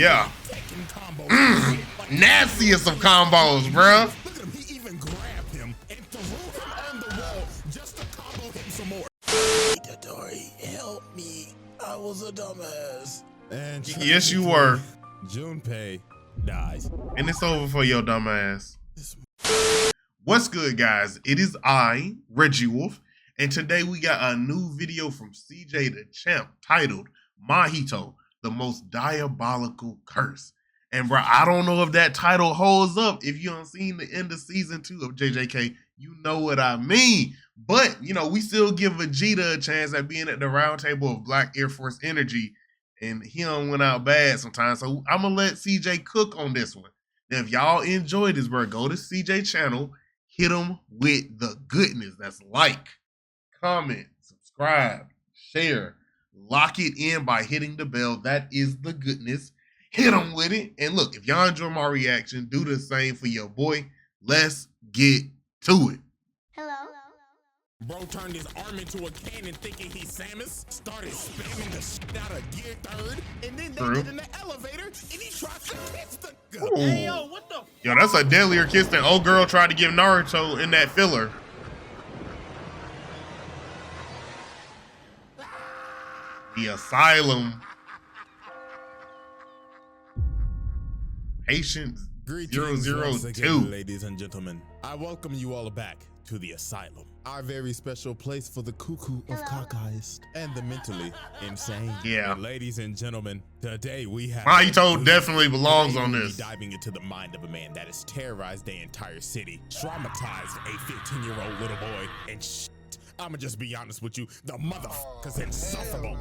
Yeah. Nastiest of combos, bruh. Look at him, he even grabbed him and threw him on the wall just to combo him some more. Itadori, help me. I was a dumbass. And Yes, you were. Junpei dies. And it's over for your dumb ass. What's good, guys? It is I, Reggie Wolf, and today we got a new video from cjdachamp titled Mahito, the most diabolical curse. And bro, I don't know if that title holds up. If you haven't seen the end of season 2 of JJK, you know what I mean. But, you know, we still give Vegeta a chance at being at the round table of Black Air Force Energy, and him went out bad sometimes. So I'm going to let CJ cook on this one. Now, if y'all enjoyed this, bro, go to CJ channel, hit him with the goodness. That's like, comment, subscribe, share, lock it in by hitting the bell. That is the goodness. Hit them with it. And look, if y'all enjoy my reaction, do the same for your boy. Let's get to it. Hello. Bro turned his arm into a cannon thinking he's Samus, started spamming the shit out of Gear 3rd, and then they get in the elevator, and he tries to kiss the girl. Hey, yo, what the? Yo, that's a deadlier kiss than old girl tried to give Naruto in that filler. The asylum. Patient 002. Ladies and gentlemen, I welcome you all back to the asylum, our very special place for the cuckoo of cockeyes and the mentally insane. Yeah. And ladies and gentlemen, today we have Mahito definitely belongs on this. Diving into the mind of a man that has terrorized the entire city, traumatized a 15-year-old little boy, and I'ma just be honest with you, the motherfucker's insufferable.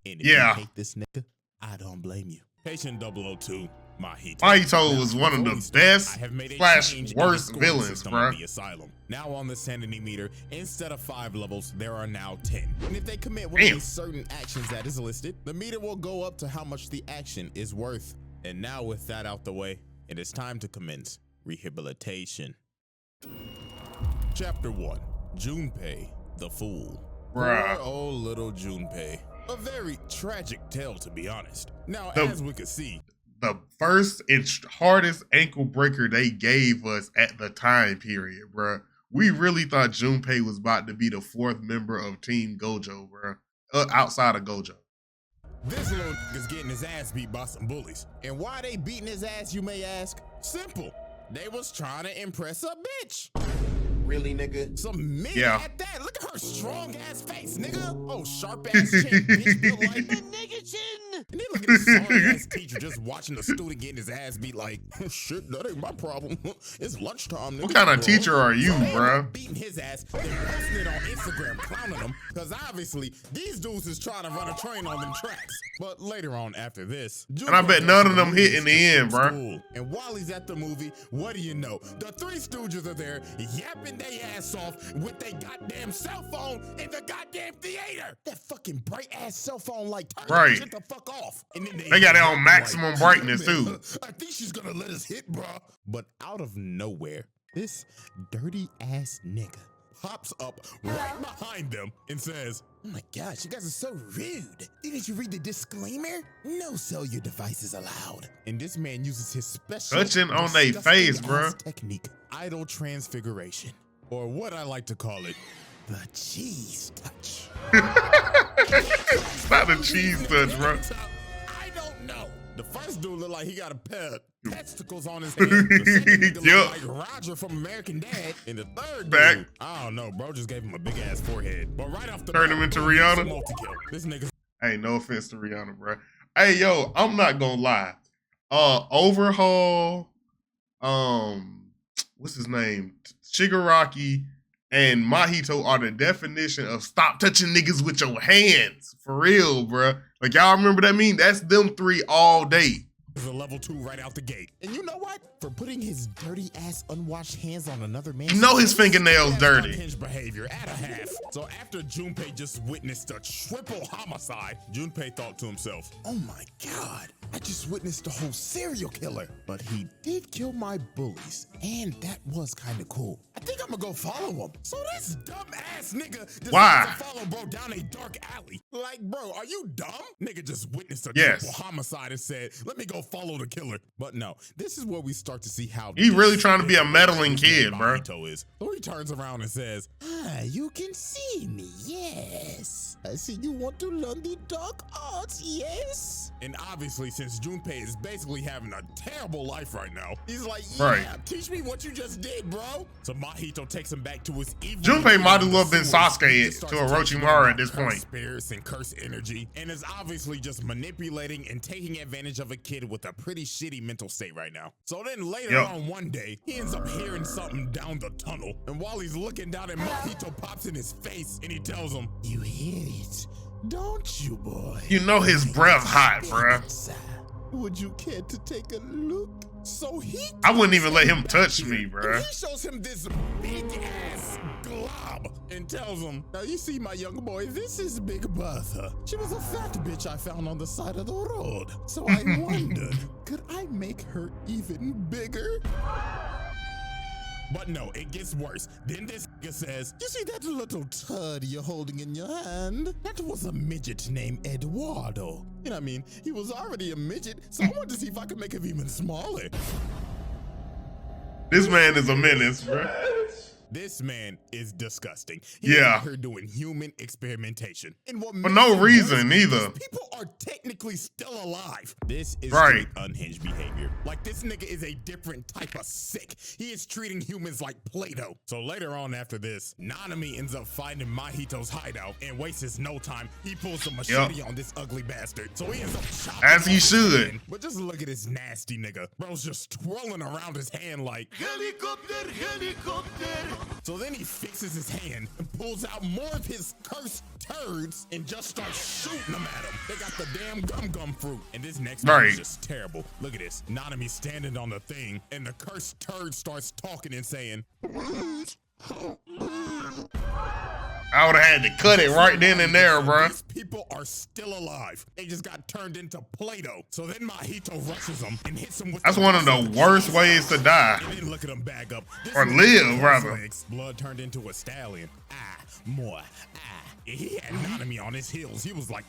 And if you hate this nigga, I don't blame you. Patient 002. Mahito was one of the best / worst villains, bro. Now on the sanity meter, instead of 5 levels, there are now 10. And if they commit one of these certain actions that is listed, the meter will go up to how much the action is worth. And now with that out the way, it is time to commence rehabilitation. Chapter 1, Junpei, the Fool. Bruh. Poor old little Junpei. A very tragic tale, to be honest. Now, as we could see, the first and hardest ankle breaker they gave us at the time period, bro. We really thought Junpei was about to be the 4th member of Team Gojo, bro. Outside of Gojo. This little is getting his ass beat by some bullies. And why they beating his ass, you may ask? Simple. They was trying to impress a bitch. Really, nigga? Some men at that. Look at her strong ass face, nigga. Oh, sharp ass chin, bitch, built like the nigga chin. And then look at this sorry ass teacher just watching the student getting his ass beat like, shit, that ain't my problem. It's lunchtime, nigga. What kind of teacher are you, bro? Beating his ass, then posting it on Instagram, clowning him, because obviously these dudes is trying to run a train on them tracks. But later on after this, and I bet none of them hit in the end, bro. And while he's at the movie, what do you know? The 3 Stooges are there yapping they ass off with their goddamn cell phone in the goddamn theater. That fucking bright ass cell phone like turn shit the fuck off. And then they got it on maximum brightness too. I think she's gonna let us hit, bro. But out of nowhere, this dirty ass nigga pops up right behind them and says, "Oh my gosh, you guys are so rude. Didn't you read the disclaimer? No cellular devices allowed." And this man uses his special touching on their face, bro. Technique, idle transfiguration, or what I like to call it, the cheese touch. It's not a cheese touch, bro. I don't know. The first dude looked like he got a pair of testicles on his head. The second dude looked like Roger from American Dad. And the third dude, I don't know, bro, just gave him a big ass forehead. But right off the turned him into Rihanna. This nigga. Hey, no offense to Rihanna, bro. Hey, yo, I'm not gonna lie. Overhaul, what's his name? Shigaraki and Mahito are the definition of stop touching niggas with your hands. For real, bro. Like, y'all remember that meme? That's them 3 all day. A level 2 right out the gate. And you know what? For putting his dirty ass unwashed hands on another man. You know his fingernails dirty. Unhinged behavior at a half. So after Junpei just witnessed a triple homicide, Junpei thought to himself, oh my God, I just witnessed a whole serial killer. But he did kill my bullies, and that was kind of cool. I think I'm gonna go follow him. So this dumb ass nigga decides Why? to follow bro down a dark alley. Like, bro, are you dumb? Nigga just witnessed a Yes. triple homicide and said, let me go follow the killer. But no, this is where we start to see how He really trying to be a meddling kid, bro. Mahito is. So he turns around and says, you can see me, yes. I see you want to learn the dark arts, yes. And obviously, since Junpei is basically having a terrible life right now, he's like, yeah, Right. teach me what you just did, bro. So Mahito takes him back to his evil. Junpei might as well have been He Sasuke starts to teaching him Orochimaru at about this cursed point. spirits and curse energy, and is obviously just manipulating and taking advantage of a kid with a pretty shitty mental state right now. So then later on one day, he ends up hearing something down the tunnel, and while he's looking down at Mahito pops in his face, and he tells him, you hear it, don't you, boy? You know his breath hot, bro. Would you care to take a look? So I wouldn't even let him touch me, bro. He shows him this big ass glob and tells him, now you see my young boy, this is Big Bertha. She was a fat bitch I found on the side of the road. So I wondered, could I make her even bigger? But no, it gets worse. Then this nigga says, you see that little turd you're holding in your hand? That was a midget named Eduardo. You know what I mean? He was already a midget, so I wanted to see if I could make him even smaller. This man is a menace, bro. This man is disgusting. Yeah. He's out here doing human experimentation. And what For no reason either. People are technically still alive. This is Right. unhinged behavior. Like, this nigga is a different type of sick. He is treating humans like Play-Doh. So later on after this, Namami ends up finding Mahito's hideout and wastes no time. He pulls the machete on this ugly bastard. So he ends up chopping As he off his should. hand. But just look at this nasty nigga. Bro's just twirling around his hand like, helicopter, helicopter. So then he fixes his hand and pulls out more of his cursed turds and just starts shooting them at him. They got the damn gum fruit. And this next one is just terrible. Look at this. Nanami standing on the thing and the cursed turd starts talking and saying, I would have had to cut it right then and there, bro. These people are still alive. They just got turned into Play-Doh. So then Mahito rushes them and hits them with That's one of the worst ways to die. And then look at him back up. Or live, rather. Blood turned into a stallion. More. He had Nanami on his heels. He was like,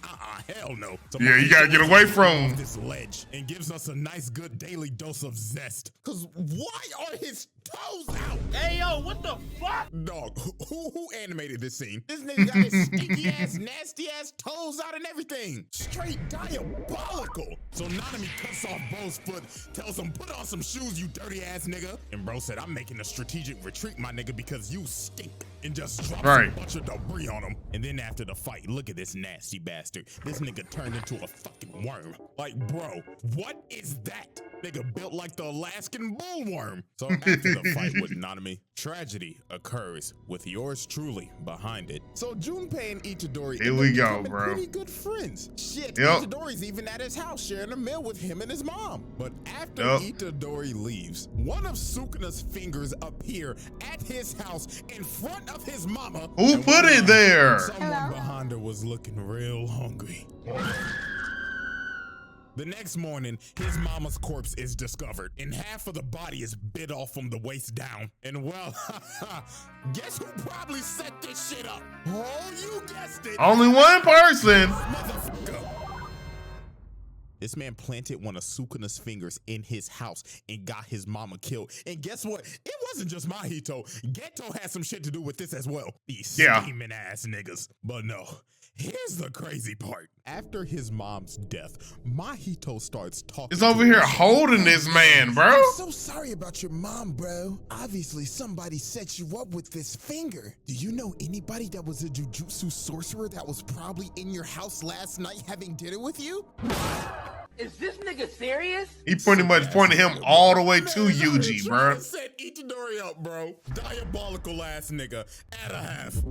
hell no. So Yeah, you gotta get away from him. this ledge and gives us a nice good daily dose of zest. Cause why are his toes out? Hey yo, what the fuck? Dog, who animated this scene? This nigga got his stinky ass, nasty ass toes out and everything. Straight diabolical. So Nanami cuts off bro's foot, tells him, put on some shoes, you dirty ass nigga. And bro said, I'm making a strategic retreat, my nigga, because you stink. And just drops a bunch of debris on him. And then after the fight, look at this nasty bastard. This nigga turned into a fucking worm. Like, bro, what is that? Nigga built like the Alaskan bullworm. So after the fight with Nanami, tragedy occurs with yours truly behind it. So Junpei and Itadori Here we go, becoming bro. pretty good friends. Shit, Yep. Itadori's even at his house sharing a meal with him and his mom. But after Itadori leaves, one of SUKUNA's fingers appear at his house in front of his mama. Who put it there? Someone behind her was looking real hungry. The next morning, his mama's corpse is discovered, and half of the body is bit off from the waist down. And well, guess who probably set this shit up? Oh, you guessed it. Only one person. Motherfucker. This man planted one of SUKUNA's fingers in his house and got his mama killed. And guess what? It wasn't just Mahito. Geto had some shit to do with this as well. These scheming ass niggas. But no. Here's the crazy part. After his mom's death, Mahito starts talking. It's over here holding this man, bro. I'm so sorry about your mom, bro. Obviously, somebody set you up with this finger. Do you know anybody that was a jujutsu sorcerer that was probably in your house last night having dinner with you? Is this nigga serious? He pretty much pointed him all the way to Yuji, bro. Set Itadori up, bro. Diabolical ass nigga. At a half.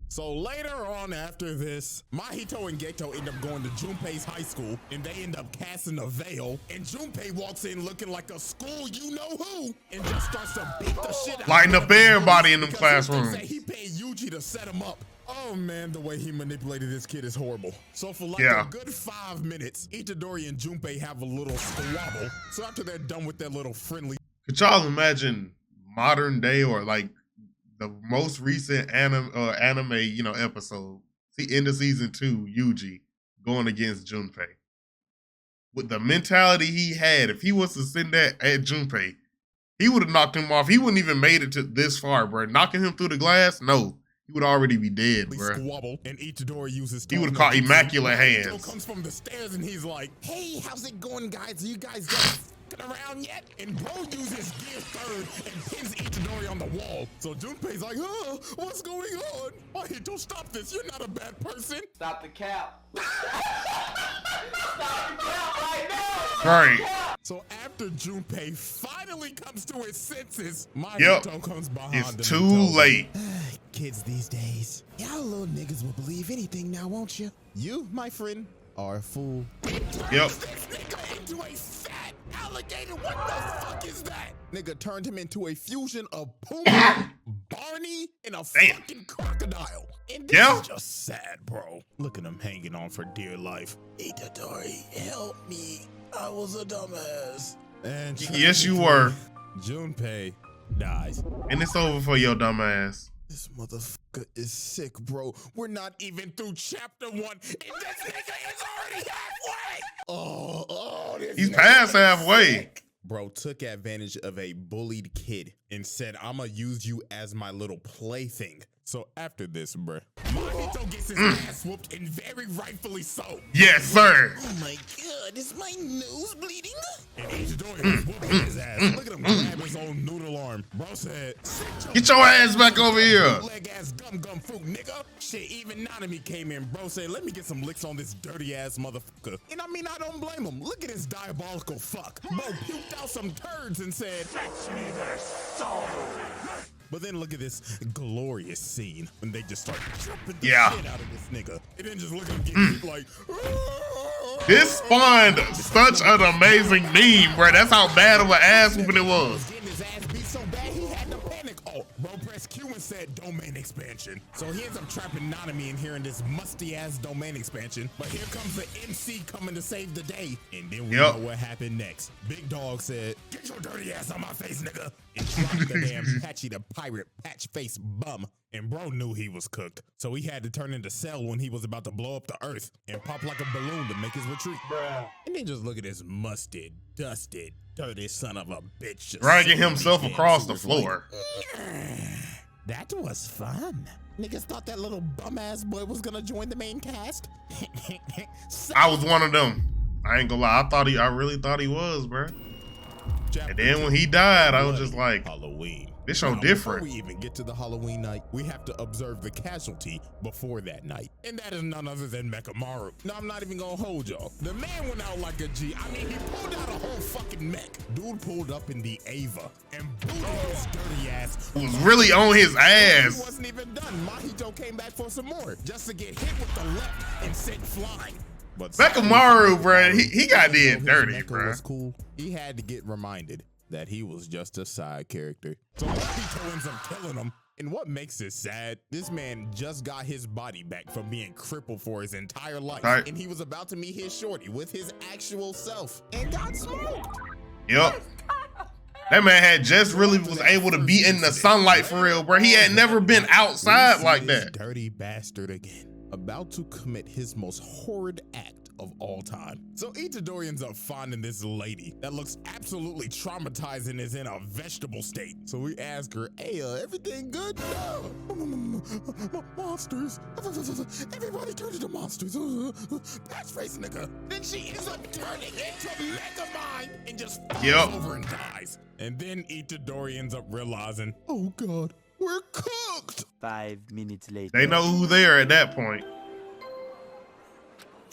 So later on after this, Mahito and Geto end up going to Junpei's high school, and they end up casting a veil, and Junpei walks in looking like a school you-know-who, and just starts to beat the shit out Lighting of up everybody in them classrooms. He paid Yuji to set him up. Oh man, the way he manipulated this kid is horrible. So for like a good 5 minutes, Itadori and Junpei have a little squabble. So after they're done with their little friendly... Could y'all imagine modern day or like the most recent anime, episode. See, end of season 2, Yuji going against Junpei. With the mentality he had, if he was to send that at Junpei, he would have knocked him off. He wouldn't even made it to this far, bro. Knocking him through the glass, no. He would already be dead, bro. Squabble, and Itadori uses he would have caught immaculate hands. Mahito comes from the stairs and he's like, "Hey, how's it going, guys? Are you guys just fucking around yet?" And bro uses gear third and pins Itadori on the wall. So Junpei's like, "Oh, what's going on? Mahito, stop this. You're not a bad person." Stop the cap. Stop the cap right now. Right. So after Junpei finally comes to his senses, Mahito comes behind him. It's too late. Kids these days. Y'all little niggas will believe anything now, won't you? You, my friend, are a fool. Yep. This nigga into a fat alligator. What the fuck is that? Nigga turned him into a fusion of Puma, Barney, and a fucking crocodile. And this is just sad, bro. Look at him hanging on for dear life. Itadori, help me. I was a dumbass. And yes, you were. Junpei dies. And it's over for your dumb ass. This motherfucker is sick, bro. We're not even through chapter 1, and this nigga is already halfway. He's past halfway. Bro took advantage of a bullied kid and said, "I'ma use you as my little plaything." So after this, bruh, Mahito gets his ass whooped, and very rightfully so. Yes, sir. Oh my god, is my nose bleeding? And Itadori was whooping his ass. Look at him grab his own noodle arm. Bro said, "Get your ass back over here." Leg ass gum fruit, nigga. Shit, even Namami came in. Bro said, "Let me get some licks on this dirty ass motherfucker." And I mean, I don't blame him. Look at this diabolical fuck. Bro puked out some turds and said, "Fetch me their soul." But then look at this glorious scene when they just start jumping the shit out of this nigga. And then just look at him get hit like, this spawned such an amazing meme, bro. That's how bad of an ass whooping it was. Getting his ass beat so bad he had to panic. Oh, bro pressed Q and said domain expansion. So he ends up trapping Namami in here in this musty ass domain expansion. But here comes the MC coming to save the day. And then we know what happened next. Big Dog said, "Get your dirty ass on my face, nigga." And dropped the damn Patchy the pirate patch face bum. And bro knew he was cooked. So he had to turn into Cell when he was about to blow up the earth and pop like a balloon to make his retreat. Bruh. And then just look at this musted, dusted, dirty son of a bitch. Dragging himself across the floor. That was fun. Niggas thought that little bum ass boy was gonna join the main cast. I was one of them. I ain't gonna lie. I really thought he was, bro. And then when he died, I was just like, Halloween. This show different. Before we even get to the Halloween night, we have to observe the casualty before that night. And that is none other than Mekamaru. Now, I'm not even gonna hold y'all. The man went out like a G. I mean, he pulled out a whole fucking mech. Dude pulled up in the Ava and booted his dirty ass. Who was really on his ass. He wasn't even done. Mahito came back for some more, just to get hit with the left and sent flying. But Mekamaru, bro, he got dead dirty, bro. Was cool. He had to get reminded that he was just a side character. So Mahito ends up killing him. And what makes it sad, this man just got his body back from being crippled for his entire life. Right. And he was about to meet his shorty with his actual self and got smoked. Yep. That man had just really was able to be in the sunlight for real, bro. He had never been outside like that. Dirty bastard again. About to commit his most horrid act of all time. So Itadori ends up finding this lady that looks absolutely traumatized and is in a vegetable state. So we ask her, "Hey, everything good?" "No. Monsters. Everybody turned into monsters. Patch face nigga." Then she ends up turning into Megamind and just falls over and dies. And then Itadori ends up realizing, "Oh God, we're cooked." 5 minutes later. They know who they are at that point.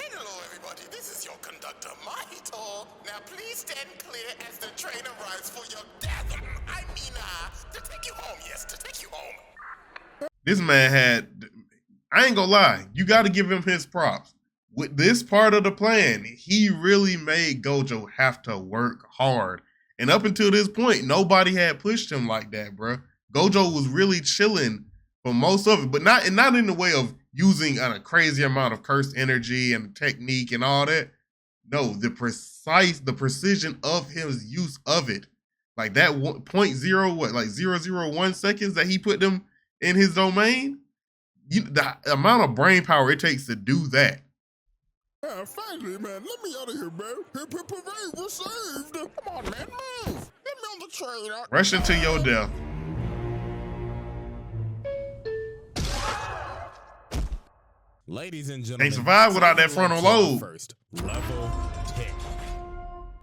Hello, everybody. This is your conductor, Mahito. Now, please stand clear as the train arrives for your death. I mean, to take you home. Yes, to take you home. This man had, I ain't gonna lie, you got to give him his props. With this part of the plan, he really made Gojo have to work hard. And up until this point, nobody had pushed him like that, bro. Gojo was really chilling for most of it, but not in the way of using a crazy amount of cursed energy and technique and all that. No, the precision of his use of it. like that 0.0 what like 001 seconds that he put them in his domain, the amount of brain power it takes to do that. Finally, man, let me out of here, bro. Parade, we're saved. Come on, man, move. Get me on the train. Rushing to your death. Ladies and gentlemen, They survive without that frontal lobe. First, level 10.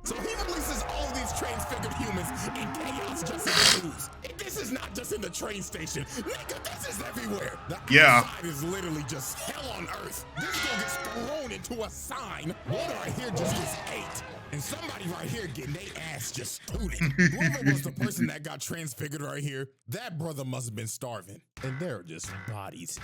So he releases all of these transfigured humans in chaos just in the news. And this is not just in the train station. Nigga, this is everywhere. The outside is literally just hell on earth. This girl gets thrown into a sign. One right here just gets ate. And somebody right here getting their ass just tooted. Whoever was the person that got transfigured right here, that brother must have been starving. And there are just bodies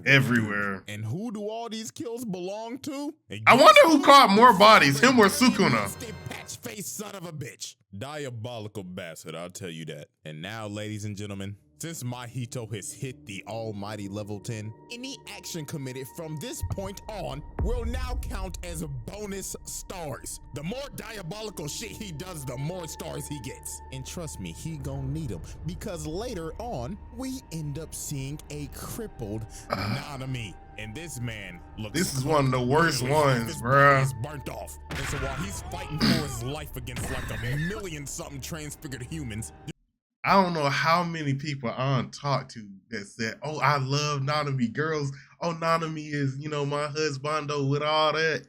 everywhere. And who do all these kills belong to? I wonder who caught more bodies, him or Sukuna. Patch-face son of a bitch. Diabolical bastard, I'll tell you that. And now, ladies and gentlemen, since Mahito has hit the almighty level 10, any action committed from this point on will now count as bonus stars. The more diabolical shit he does, the more stars he gets. And trust me, he gonna need them, because later on, we end up seeing a crippled Namami. And this man looks— This is one of the worst ones, bruh. Burnt off. And so while he's fighting for his life against like a million-something transfigured humans— I don't know how many people I talked to that said, oh, I love Nanami. Girls, oh, Nanami is, you know, my husbando with all that.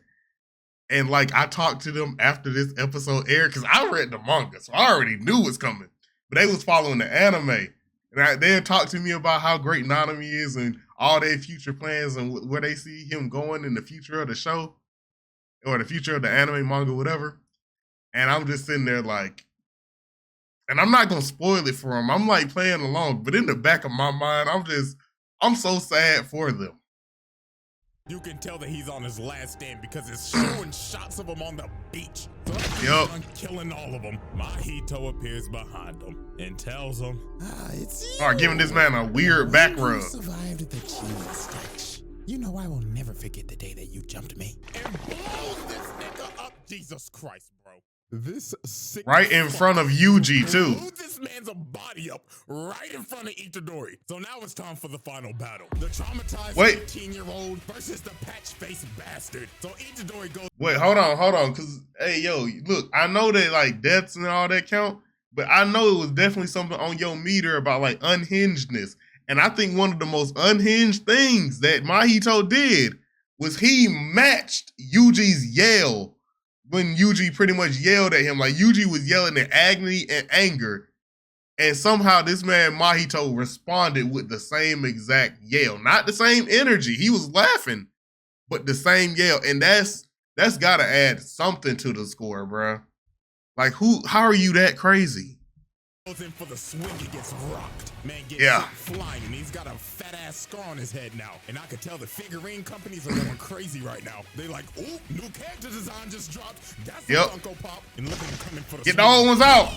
And like, I talked to them after this episode aired because I read the manga, so I already knew what's coming. But they was following the anime. And they had talked to me about how great Nanami is and all their future plans and where they see him going in the future of the show or the future of the anime, manga, whatever. And I'm just sitting there like, and I'm not gonna spoil it for him. I'm like playing along, but in the back of my mind, I'm so sad for them. You can tell that he's on his last stand because it's showing shots of him on the beach. So yep. Killing all of them. Mahito appears behind him and tells him, it's you. All right, giving this man a weird back rub. Survived the genius touch. You know I will never forget the day that you jumped me. And blows this nigga up. Jesus Christ, bro. This sick right in front of Yuji too. Blew this man's body up right in front of Itadori. So now it's time for the final battle. The traumatized 18-year-old versus the patch-faced bastard. So Itadori goes— Wait, hold on, cause hey yo, look, I know that like deaths and all that count, but I know it was definitely something on your meter about like unhingedness. And I think one of the most unhinged things that Mahito did was he matched Yuji's yell. When Yuji pretty much yelled at him, like Yuji was yelling in agony and anger, and somehow this man Mahito responded with the same exact yell. Not the same energy. He was laughing, but the same yell. And that's gotta add something to the score, bruh. Like how are you that crazy? Goes in for the swing, he gets rocked. Man gets flying, and he's got a fat ass scar on his head now. And I could tell the figurine companies are going crazy right now. They like, ooh, new character design just dropped. That's a Funko Pop. And look at him coming for the Get the old ones out.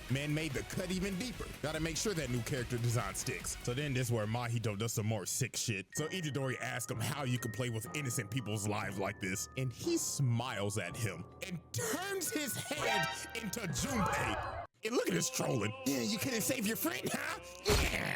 Man made the cut even deeper. Gotta make sure that new character design sticks. So then this is where Mahito does some more sick shit. So Itadori asks him how you can play with innocent people's lives like this. And he smiles at him and turns his head into Junpei. And look at this trolling. Yeah, you couldn't save your friend, huh? Yeah.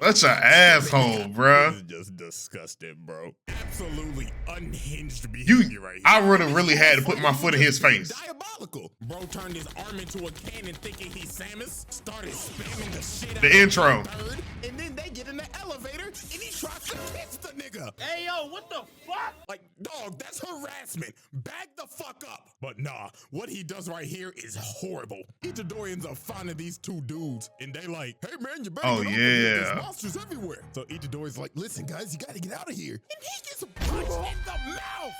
Such an asshole, bruh. This is just disgusting, bro. Absolutely unhinged behavior right here. I would have really had to put my foot in his face. Diabolical. Bro turned his arm into a cannon thinking he's Samus. Started spamming the shit out the intro. Bird, and then they get in the elevator and he tries to kiss the nigga. Hey, yo, what the fuck? Like, dog, that's harassment. Back the fuck up. But nah, what he does right here is horrible. Itadorians are finding these two dudes, and they like, hey man, you better get over here. There's monsters everywhere. So Itadori's like, listen guys, you gotta get out of here. And he gets punched in the mouth.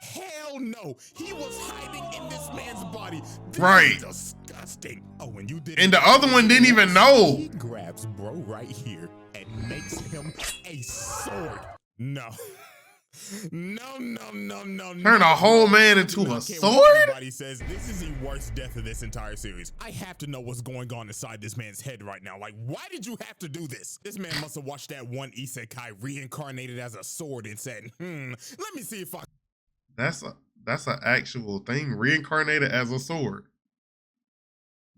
Hell no. He was hiding in this man's body. This is disgusting. Oh, and you did. And the other one didn't even know. He grabs bro right here and makes him a sword. No. No. Turn a whole man into a sword? Everybody says this is the worst death of this entire series. I have to know what's going on inside this man's head right now. Like, why did you have to do this? This man must have watched that one isekai reincarnated as a sword and said, let me see if I... That's an actual thing, reincarnated as a sword.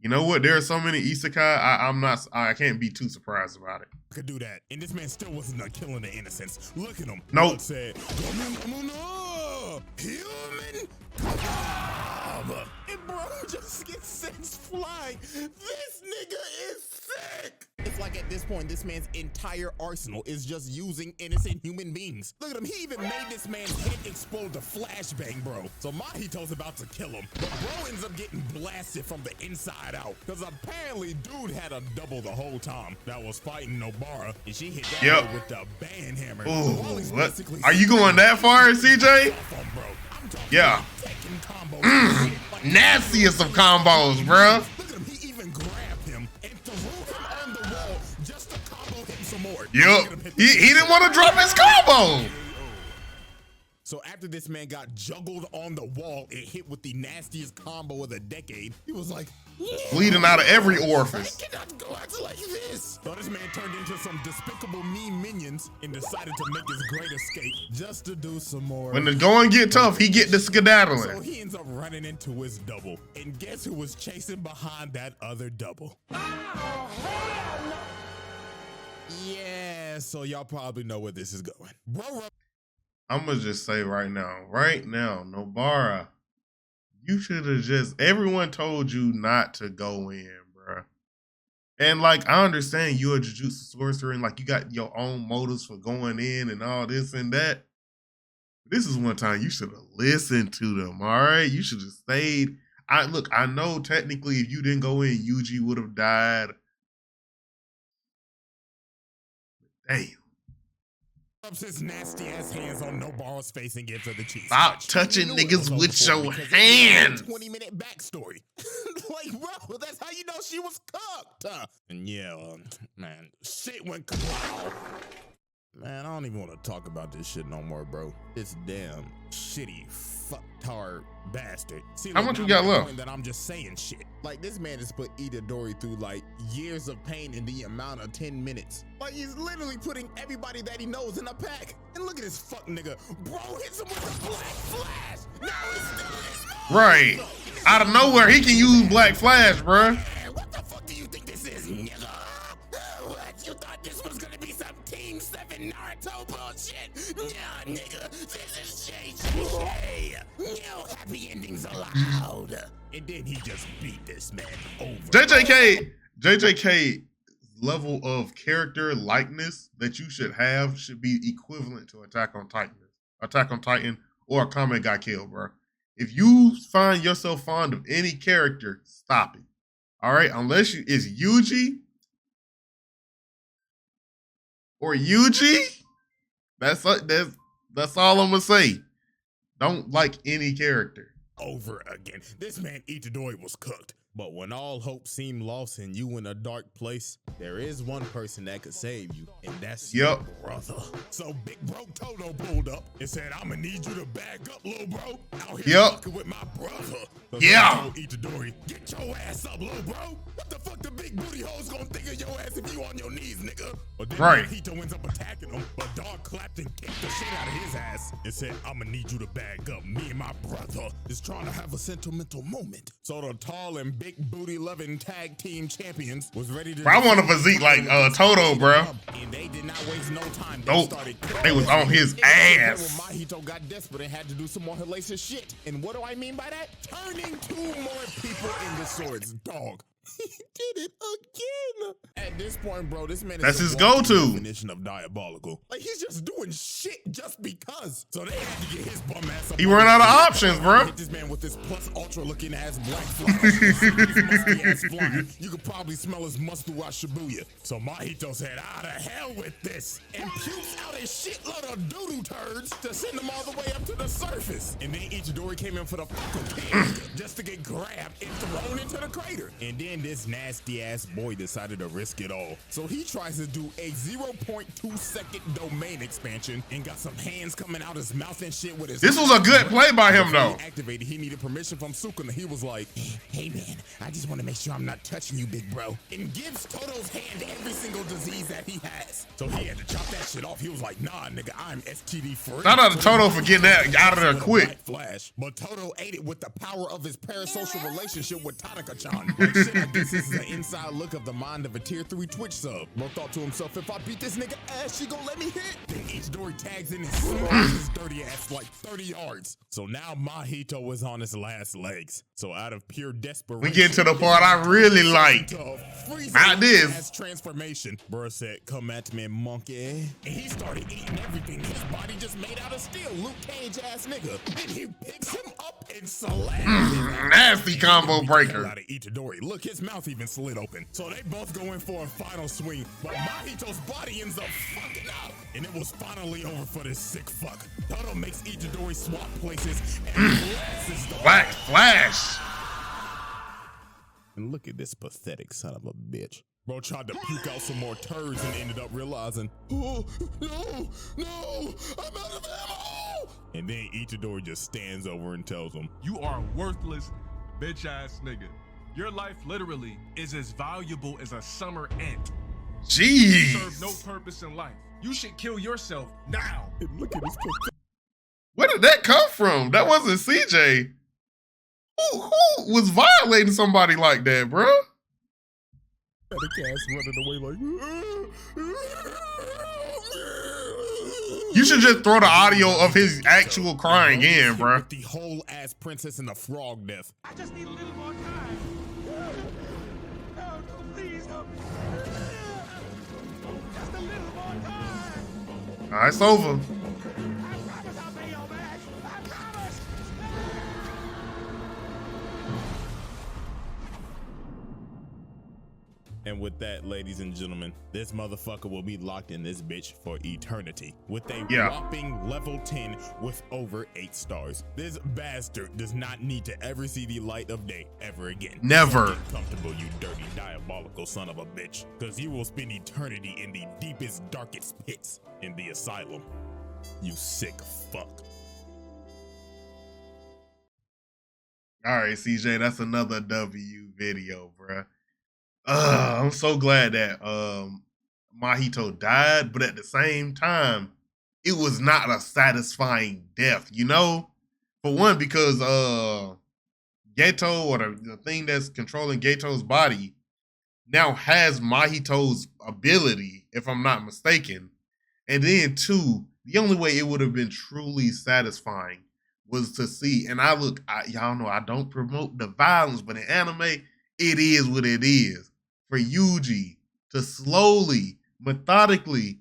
You know what? There are so many isekai. I can't be too surprised about it. Could do that, and this man still wasn't done killing the innocents. Look at him. Nope. Blood said, no, human cob. And bro just gets sent flying. This nigga is sick. It's like at this point, this man's entire arsenal is just using innocent human beings. Look at him. He even made this man's head explode to flashbang, bro. So Mahito's about to kill him, but bro ends up getting blasted from the inside out because apparently dude had a double the whole time that was fighting Nobara, and she hit that with the band hammer. Ooh, are you going that far, CJ? Yeah. Nastiest of combos, bro. Look at him. He even grabbed him and threw him on the wall just to combo him some more. Yep. He didn't want to drop his combo. So after this man got juggled on the wall and hit with the nastiest combo of the decade, he was like, bleeding out of every orifice. I cannot go out like this. So this man turned into some despicable mean minions and decided to make his great escape just to do some more. When the going get tough, he get the skedaddling. So he ends up running into his double. And guess who was chasing behind that other double? Yeah, so y'all probably know where this is going. Bro, I'm gonna just say right now, Nobara, you should have just, everyone told you not to go in, bro. And like, I understand you're a Jujutsu sorcerer and like you got your own motives for going in and all this and that. This is one time you should have listened to them, all right? You should have stayed. I know technically if you didn't go in, Yuji would have died. Damn. Rubs his nasty ass hands on Nobara's face and gives her the cheese. Stop touching niggas with your hands. 20-minute backstory. Like, bro, that's how you know she was cooked. And yeah, man, shit went cloud. Man, I don't even want to talk about this shit no more, bro. This damn shitty fucktard bastard. See, how much we got left? That I'm just saying shit. Like, this man has put Itadori through like years of pain in the amount of 10 minutes. Like, he's literally putting everybody that he knows in a pack. And look at this fuck nigga. Bro hits him with a black flash. Now he's still right. Out of nowhere, he can use Black Flash, bro. What the fuck do you think this is, nigga? What? You thought this was gonna be some Team 7 Naruto bullshit? Nah, nigga. This is JJK. No happy endings allowed. And then he just beat this man over. JJK level of character likeness that you should have should be equivalent to Attack on Titan or a Kame Got Killed, bro. If you find yourself fond of any character, stop it. All right, unless it's Yuji or Yuji, that's all I'm gonna say. Don't like any character. Over again. This man Itadori was cooked. But when all hope seemed lost and you in a dark place, there is one person that could save you, and that's your brother. So Big Bro Todo pulled up and said, I'ma need you to back up, little bro. Out here fucking with my brother. Itadori, get your ass up, little bro. What the fuck the big booty hoes gonna think of your ass if you on your knees, nigga? But then Mahito ends up attacking him, but Dog clapped and kicked the shit out of his ass and said, I'ma need you to back up. Me and my brother is trying to have a sentimental moment. So the tall and big booty loving tag team champions was ready to. Bro, I want a physique like Todo, bro. And they did not waste no time. They was on his ass. Mahito got desperate and had to do some more hellacious shit. And what do I mean by that? Turning 2 more people into swords, dog. He did it again. At this point, bro, this man is his go-to definition of diabolical. Like, he's just doing shit just because. So they had to get his bum ass up. He ran out of options, bro. Hit this man with this plus ultra looking ass black fly. You could probably smell his must throughout Shibuya. So Mahito said, out of hell with this, and pukes out a shitload of doodoo turds to send them all the way up to the surface. And then Itadori came in for the fucking pig just to get grabbed and thrown into the crater. And then this nasty ass boy decided to risk it all. So he tries to do a 0.2 second domain expansion and got some hands coming out his mouth and shit with his. This was a good play by him though. He activated, he needed permission from SUKUNA. He was like, hey man, I just want to make sure I'm not touching you, big bro. And gives Todo's hand every single disease that he has. So he had to chop that shit off. He was like, nah nigga, I'm STD free. Shout out to Todo for getting that out of there quick. Flash. But Todo ate it with the power of his parasocial relationship with Tanaka-chan. Like shit This is the inside look of the mind of a tier 3 Twitch sub. Bro thought to himself, if I beat this nigga ass, she gonna let me hit. Then Itadori tags in and smacks his dirty ass like 30 yards. So now Mahito is on his last legs. So out of pure desperation, We get to the part I really like. Not this. Transformation. Bro said, come at me, monkey. And he started eating everything. His body just made out of steel. Luke Cage ass nigga. And he picks him up and slams him. Nasty combo breaker. Out of Itadori. Look, his mouth even slid open. So they both go in for a final swing, but Mahito's body ends up fucking up. And it was finally over for this sick fuck. Todo makes Itadori swap places and blasts the Flash. And look at this pathetic son of a bitch. Bro tried to puke out some more turds and ended up realizing, oh, no, I'm out of ammo. And then Itadori just stands over and tells him, You are a worthless, bitch ass nigga. Your life literally is as valuable as a summer ant. You serve Jeez. no purpose in life. You should kill yourself now. and look at this pathetic Where did that come from? That wasn't CJ. Who was violating somebody like that, bro? ass running away like, You should just throw the audio of his actual crying in, bro. With the whole ass princess and the frog death. I just need a little more time. No, please don't. Just a little more time. All right, it's over. I promise I'll pay you back. I promise. And with that, ladies and gentlemen, this motherfucker will be locked in this bitch for eternity with a whopping level 10 with over 8 stars. This bastard does not need to ever see the light of day ever again. Never. So get comfortable, you dirty, diabolical son of a bitch, because you will spend eternity in the deepest, darkest pits in the asylum. You sick fuck. All right, CJ, that's another W video, bruh. I'm so glad that Mahito died, but at the same time, it was not a satisfying death, you know? For one, because Geto, or the thing that's controlling Geto's body, now has Mahito's ability, if I'm not mistaken. And then two, the only way it would have been truly satisfying was to see, and y'all know I don't promote the violence, but in anime, it is what it is. For Yuji to slowly, methodically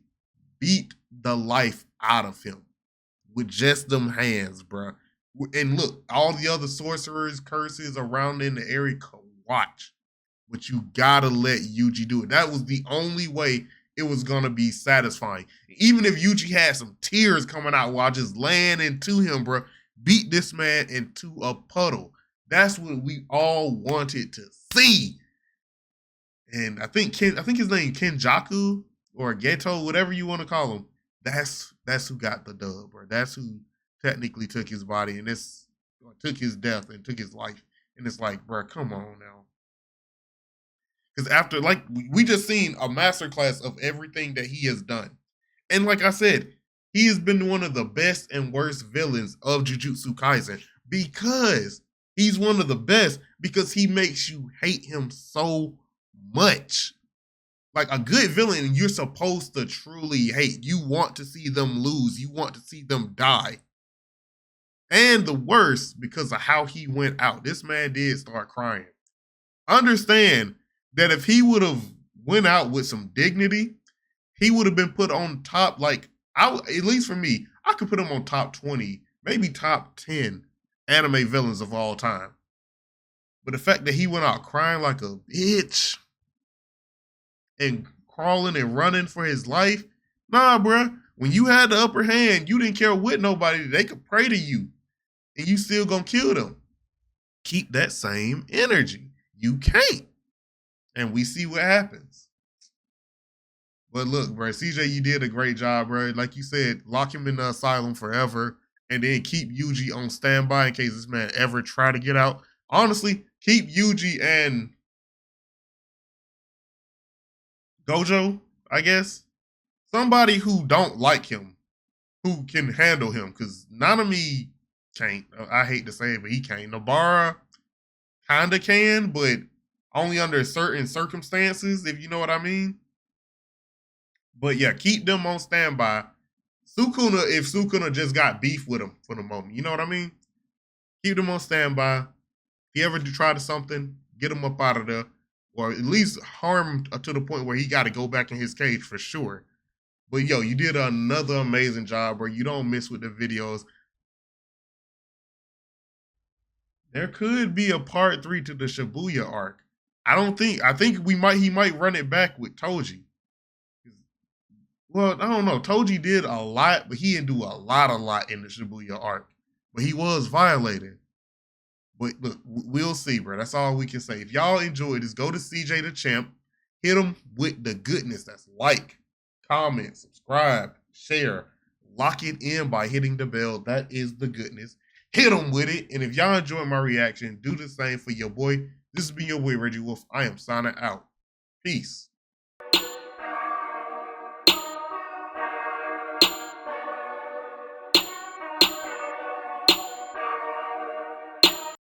beat the life out of him with just them hands, bruh. And look, all the other sorcerers, curses around in the area could watch. But you gotta let Yuji do it. That was the only way it was gonna be satisfying. Even if Yuji had some tears coming out while just laying into him, bruh, beat this man into a puddle. That's what we all wanted to see. And I think his name Kenjaku or Geto, whatever you want to call him. That's who got the dub, bro. That's who technically took his body and took his death and took his life. And it's like, bro, come on now. Because after, like, we just seen a masterclass of everything that he has done. And like I said, he has been one of the best and worst villains of Jujutsu Kaisen because he's one of the best because he makes you hate him so much. Like a good villain, you're supposed to truly hate. You want to see them lose. You want to see them die. And the worst, because of how he went out. This man did start crying. Understand that if he would have went out with some dignity, he would have been put on top, like, at least for me, I could put him on top 20, maybe top 10 anime villains of all time. But the fact that he went out crying like a bitch and crawling and running for his life, nah, bruh. When you had the upper hand, you didn't care what nobody, they could pray to you and you still gonna kill them. Keep that same energy. You can't. And we see what happens. But look, bro, CJ, you did a great job, bro. Like you said, lock him in the asylum forever and then keep Yuji on standby in case this man ever try to get out. Honestly, keep Yuji and Gojo, I guess. Somebody who don't like him, who can handle him, because Namami can't. I hate to say it, but he can't. Nobara kinda can, but only under certain circumstances, if you know what I mean. But yeah, keep them on standby. SUKUNA, if SUKUNA just got beef with him for the moment, you know what I mean? Keep them on standby. If he ever try to something, get him up out of there, or at least harm to the point where he got to go back in his cage for sure. But yo, you did another amazing job, bro. You don't miss with the videos. There could be a part 3 to the Shibuya arc. I think he might run it back with Toji. Well, I don't know. Toji did a lot, but he didn't do a lot in the Shibuya arc. But he was violated. But look, we'll see, bro. That's all we can say. If y'all enjoyed this, go to cjdachamp. Hit him with the goodness. That's like, comment, subscribe, share. Lock it in by hitting the bell. That is the goodness. Hit him with it. And if y'all enjoy my reaction, do the same for your boy. This has been your boy, Reggie Wolf. I am signing out. Peace.